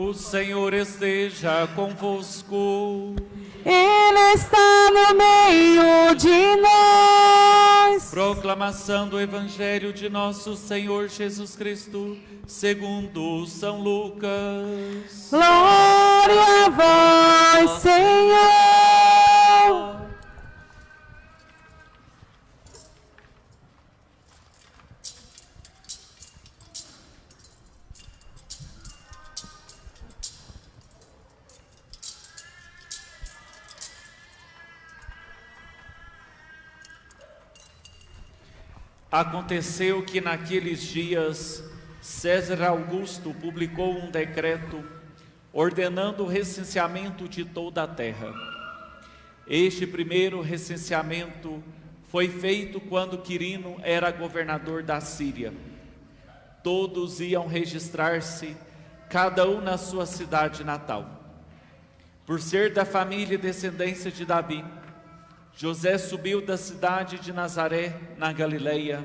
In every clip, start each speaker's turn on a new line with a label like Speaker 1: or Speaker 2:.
Speaker 1: O Senhor esteja convosco.
Speaker 2: Ele está no meio de nós.
Speaker 1: Proclamação do Evangelho de nosso Senhor Jesus Cristo, segundo São Lucas.
Speaker 2: Glória a vós, Senhor.
Speaker 1: Aconteceu que naqueles dias César Augusto publicou um decreto ordenando o recenseamento de toda a terra. Este primeiro recenseamento foi feito quando Quirino era governador da Síria. Todos iam registrar-se, cada um na sua cidade natal. Por ser da família e descendência de Davi, José subiu da cidade de Nazaré, na Galileia,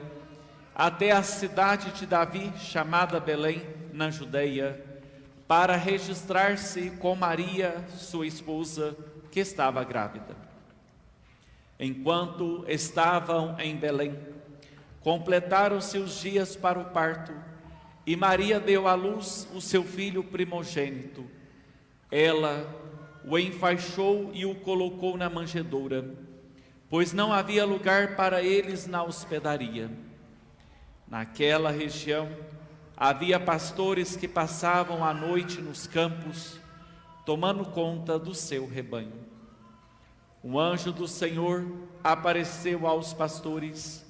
Speaker 1: até a cidade de Davi, chamada Belém, na Judeia, para registrar-se com Maria, sua esposa, que estava grávida. Enquanto estavam em Belém, completaram-se os dias para o parto, e Maria deu à luz o seu filho primogênito. Ela o enfaixou e o colocou na manjedoura, pois não havia lugar para eles na hospedaria. Naquela região havia pastores que passavam a noite nos campos, tomando conta do seu rebanho. Um anjo do Senhor apareceu aos pastores,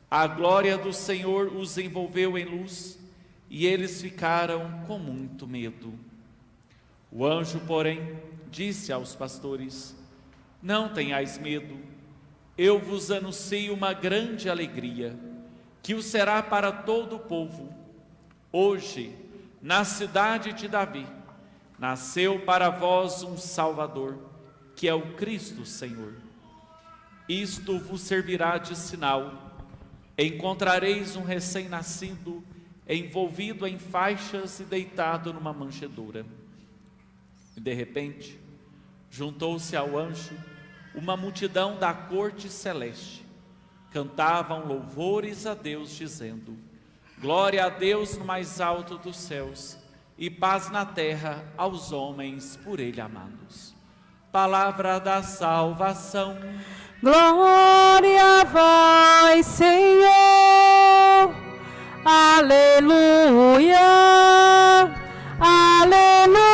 Speaker 1: a glória do Senhor os envolveu em luz, e eles ficaram com muito medo. O anjo, porém, disse aos pastores: não tenhais medo. Eu vos anuncio uma grande alegria, que o será para todo o povo. Hoje, na cidade de Davi, nasceu para vós um Salvador, que é o Cristo Senhor. Isto vos servirá de sinal: encontrareis um recém-nascido, envolvido em faixas e deitado numa manjedoura. E de repente, juntou-se ao anjo uma multidão da corte celeste. Cantavam louvores a Deus, dizendo: glória a Deus no mais alto dos céus, e paz na terra aos homens por Ele amados. Palavra da salvação.
Speaker 2: Glória a vós, Senhor. Aleluia. Aleluia.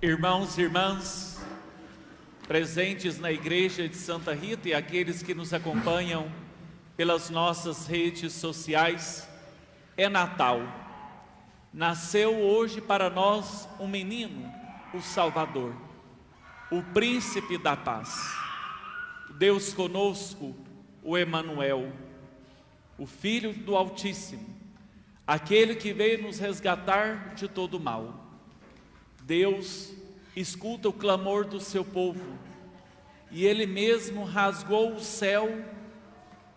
Speaker 1: Irmãos e irmãs, presentes na igreja de Santa Rita e aqueles que nos acompanham pelas nossas redes sociais, é Natal. Nasceu hoje para nós um menino, o Salvador, o Príncipe da Paz, Deus conosco, o Emanuel, o Filho do Altíssimo, aquele que veio nos resgatar de todo o mal. Deus escuta o clamor do seu povo, e Ele mesmo rasgou o céu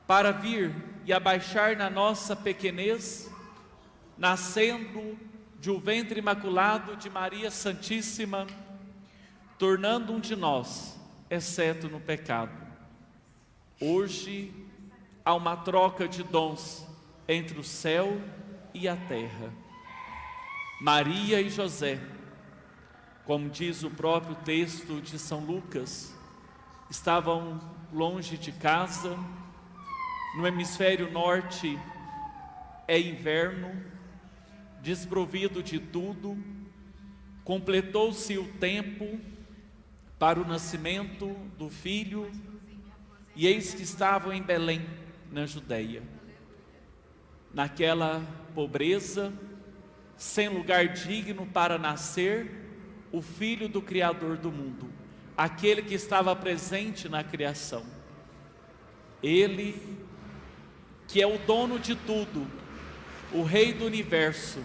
Speaker 1: para vir e abaixar na nossa pequenez, nascendo de um ventre imaculado de Maria Santíssima, tornando um de nós, exceto no pecado. Hoje há uma troca de dons entre o céu e a terra. Maria e José, como diz o próprio texto de São Lucas, estavam longe de casa. No hemisfério norte é inverno, desprovido de tudo. Completou-se o tempo para o nascimento do filho, e eis que estavam em Belém, na Judeia, naquela pobreza, sem lugar digno para nascer, o Filho do Criador do mundo, aquele que estava presente na criação. Ele, que é o dono de tudo, o Rei do universo,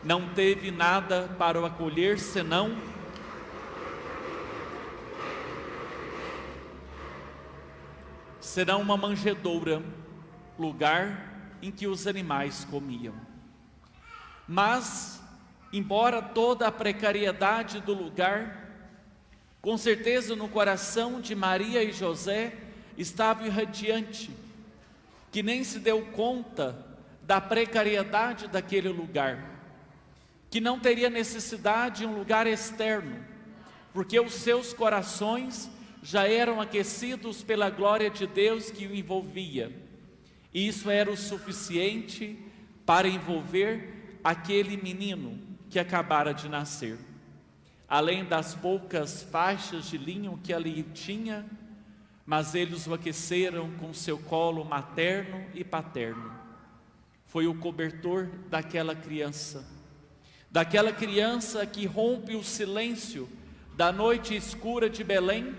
Speaker 1: não teve nada para o acolher senão uma manjedoura, lugar em que os animais comiam. Mas, embora toda a precariedade do lugar, com certeza no coração de Maria e José estava irradiante, que nem se deu conta da precariedade daquele lugar, que não teria necessidade de um lugar externo, porque os seus corações já eram aquecidos pela glória de Deus que o envolvia, e isso era o suficiente para envolver aquele menino que acabara de nascer. Além das poucas faixas de linho que ali tinha, mas eles o aqueceram com seu colo materno e paterno. Foi o cobertor daquela criança que rompe o silêncio da noite escura de Belém,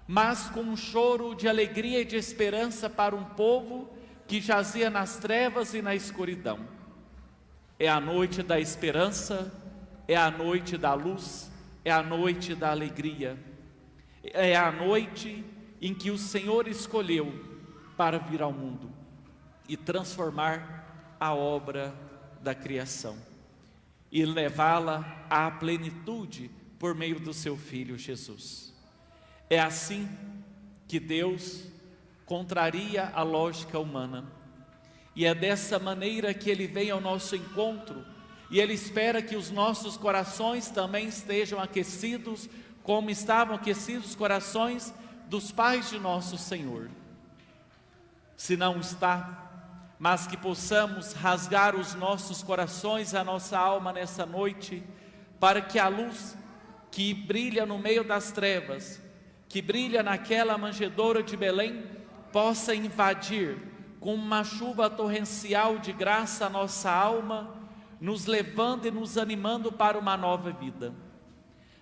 Speaker 1: mas com um choro de alegria e de esperança para um povo que jazia nas trevas e na escuridão. É a noite da esperança, é a noite da luz, é a noite da alegria, é a noite em que o Senhor escolheu para vir ao mundo e transformar a obra da criação e levá-la à plenitude por meio do seu Filho Jesus. É assim que Deus contraria a lógica humana, e é dessa maneira que Ele vem ao nosso encontro, e Ele espera que os nossos corações também estejam aquecidos, como estavam aquecidos os corações dos pais de nosso Senhor. Se não está, mas que possamos rasgar os nossos corações, a nossa alma nessa noite, para que a luz que brilha no meio das trevas, que brilha naquela manjedoura de Belém, possa invadir com uma chuva torrencial de graça a nossa alma, nos levando e nos animando para uma nova vida.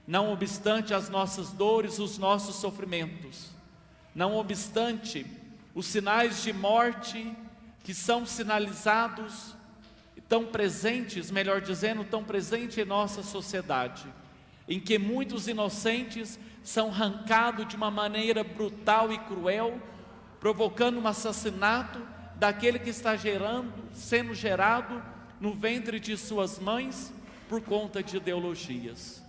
Speaker 1: Não obstante as nossas dores, os nossos sofrimentos, não obstante os sinais de morte que são sinalizados, tão presentes, melhor dizendo, tão presentes em nossa sociedade, em que muitos inocentes são arrancados de uma maneira brutal e cruel, provocando um assassinato daquele que está sendo gerado no ventre de suas mães por conta de ideologias.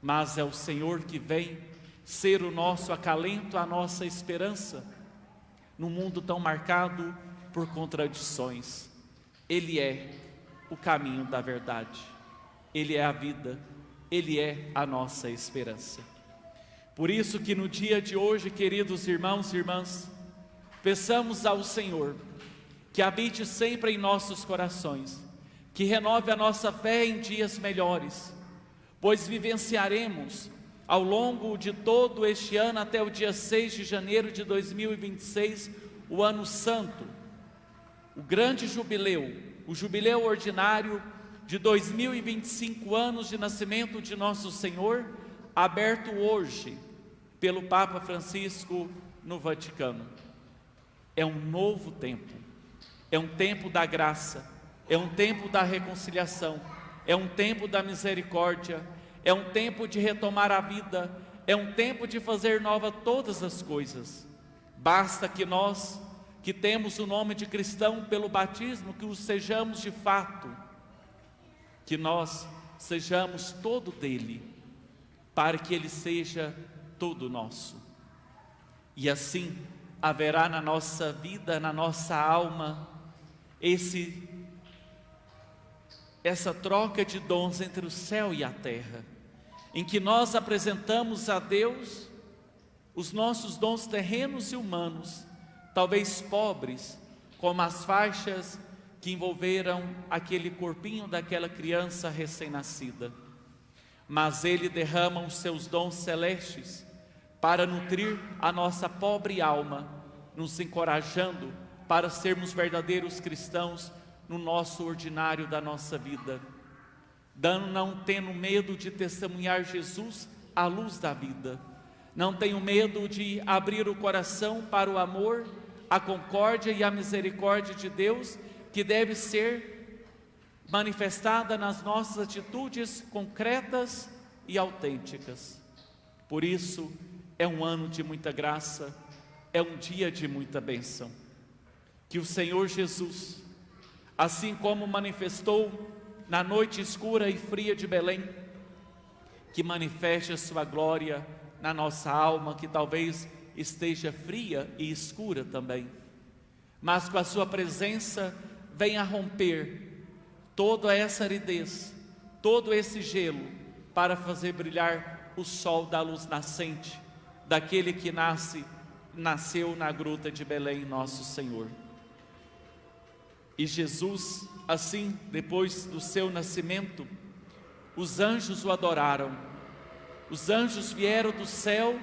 Speaker 1: Mas é o Senhor que vem ser o nosso acalento, a nossa esperança, num mundo tão marcado por contradições. Ele é o caminho da verdade, Ele é a vida, Ele é a nossa esperança. Por isso que no dia de hoje, queridos irmãos e irmãs, peçamos ao Senhor que habite sempre em nossos corações, que renove a nossa fé em dias melhores, pois vivenciaremos ao longo de todo este ano, até o dia 6 de janeiro de 2026, o ano santo, o grande jubileu, o jubileu ordinário de 2025 anos de nascimento de nosso Senhor, aberto hoje pelo Papa Francisco no Vaticano. É um novo tempo, é um tempo da graça, é um tempo da reconciliação, é um tempo da misericórdia, é um tempo de retomar a vida, é um tempo de fazer nova todas as coisas. Basta que nós, que temos o nome de cristão pelo batismo, que o sejamos de fato, que nós sejamos todo dele, para que ele seja todo nosso. E assim haverá na nossa vida, na nossa alma, essa troca de dons entre o céu e a terra, em que nós apresentamos a Deus os nossos dons terrenos e humanos, talvez pobres, como as faixas que envolveram aquele corpinho daquela criança recém-nascida. Mas Ele derrama os seus dons celestes para nutrir a nossa pobre alma, nos encorajando para sermos verdadeiros cristãos no nosso ordinário da nossa vida, não tendo medo de testemunhar Jesus a luz da vida. Não tenho medo de abrir o coração para o amor, a concórdia e a misericórdia de Deus, que deve ser manifestada nas nossas atitudes concretas e autênticas. Por isso, é um ano de muita graça, é um dia de muita bênção. Que o Senhor Jesus, assim como manifestou na noite escura e fria de Belém, que manifeste a sua glória na nossa alma, que talvez esteja fria e escura também, mas com a sua presença venha romper toda essa aridez, todo esse gelo, para fazer brilhar o sol da luz nascente, daquele que nasceu na gruta de Belém, nosso Senhor. E Jesus, assim, depois do seu nascimento, os anjos o adoraram. Os anjos vieram do céu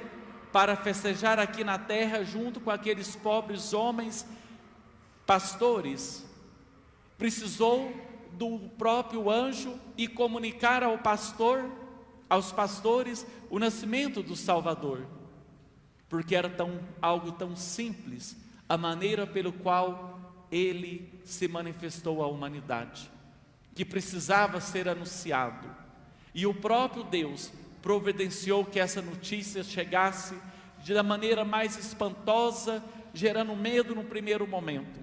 Speaker 1: para festejar aqui na terra junto com aqueles pobres homens pastores. Precisou do próprio anjo e comunicar aos pastores, o nascimento do Salvador, porque era algo tão simples, a maneira pelo qual ele se manifestou à humanidade, que precisava ser anunciado. E o próprio Deus providenciou que essa notícia chegasse da maneira mais espantosa, gerando medo no primeiro momento,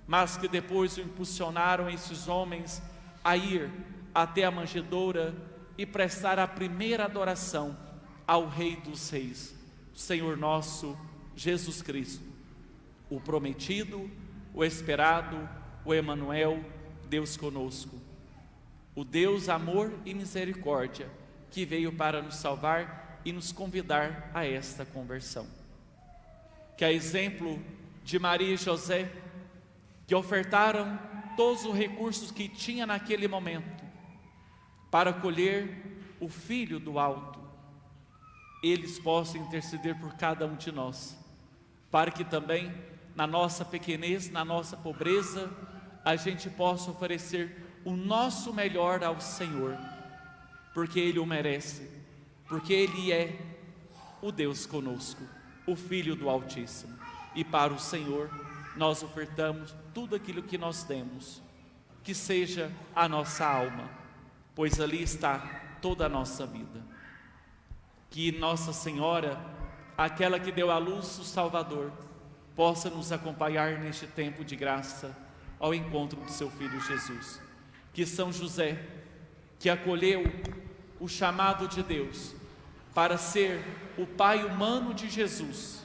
Speaker 1: mas que depois o impulsionaram esses homens a ir até a manjedoura e prestar a primeira adoração ao Rei dos Reis, Senhor nosso Jesus Cristo, o prometido, o esperado, o Emanuel, Deus conosco, o Deus amor e misericórdia, que veio para nos salvar e nos convidar a esta conversão. Que a exemplo de Maria e José, que ofertaram todos os recursos que tinha naquele momento para colher o Filho do alto, eles possam interceder por cada um de nós, para que também na nossa pequenez, na nossa pobreza, a gente possa oferecer o nosso melhor ao Senhor, porque Ele o merece, porque Ele é o Deus conosco, o Filho do Altíssimo. E para o Senhor nós ofertamos tudo aquilo que nós temos, que seja a nossa alma, pois ali está toda a nossa vida. Que Nossa Senhora, aquela que deu à luz o Salvador, possa nos acompanhar neste tempo de graça ao encontro do seu Filho Jesus. Que São José, que acolheu o chamado de Deus para ser o pai humano de Jesus,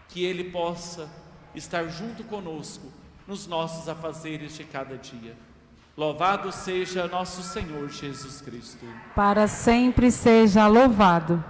Speaker 1: que ele possa estar junto conosco nos nossos afazeres de cada dia. Louvado seja nosso Senhor Jesus Cristo.
Speaker 2: Para sempre seja louvado.